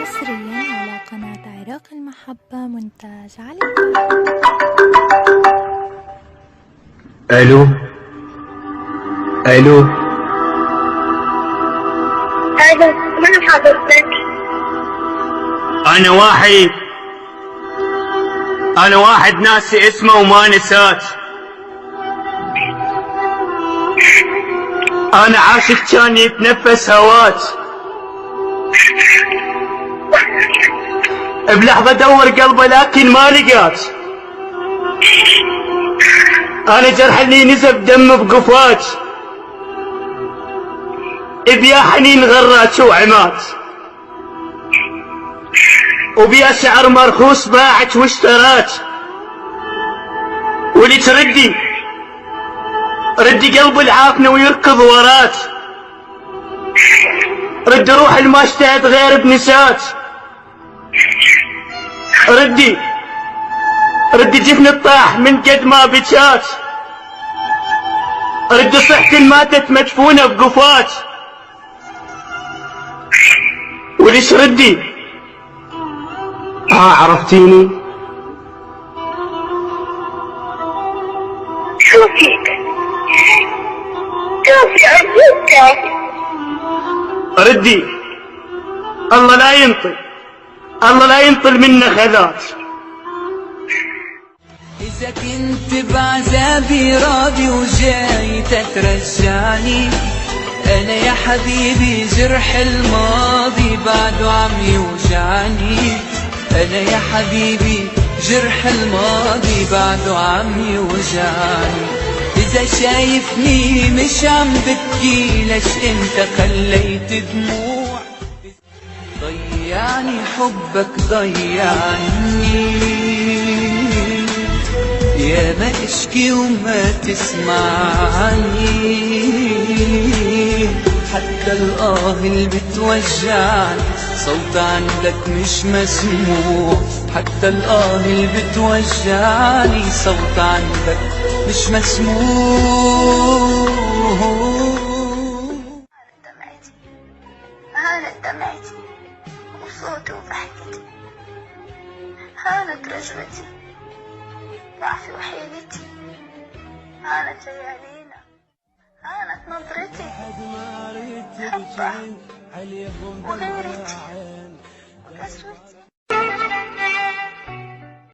حصريا على قناة عراق المحبة مونتاج علي البحر. الو الو الو، من حضرتك؟ انا واحد ناسي اسمه وما نسات. انا عاشق كان يتنفس هوات، بلحظة دور قلبه لكن ما لقات. انا جرح اللي نزف دم بقفات، بيا حنين غرات وعمات، وبيا شعر مرخوص باعت واشترات. ولي ردي قلب العافنة ويركض ورات، رد روح الما اشتهت غير بنسات. ردي جفن الطاح من قد ما بجات، ردي صحتي ماتت مدفونة بقفات. وليش ردي عرفتيني؟ شوفي أرجوك ردي. الله لا ينطل منا خذات. إذا كنت بعذابي راضي وجاي تترجعني، أنا يا حبيبي جرح الماضي بعده عم يوجعني. أنا يا حبيبي جرح الماضي بعده عم يوجعني. إذا شايفني مش عم ببكي، ليش انت خليت دموع ضيعني حبك ضيعني. يا ما اشكي وما تسمعني، حتى الآه اللي بتوجعني صوت عندك مش مسموع. حتى الآه اللي بتوجعني صوت عندك مش مسموع. هانت دمعتي وصوتي وضحكتي، هانت رجوتي ضعفي وحيلتي، هانت ليالينا، هانت نظرتي حبها وغيرتي وكسوتي.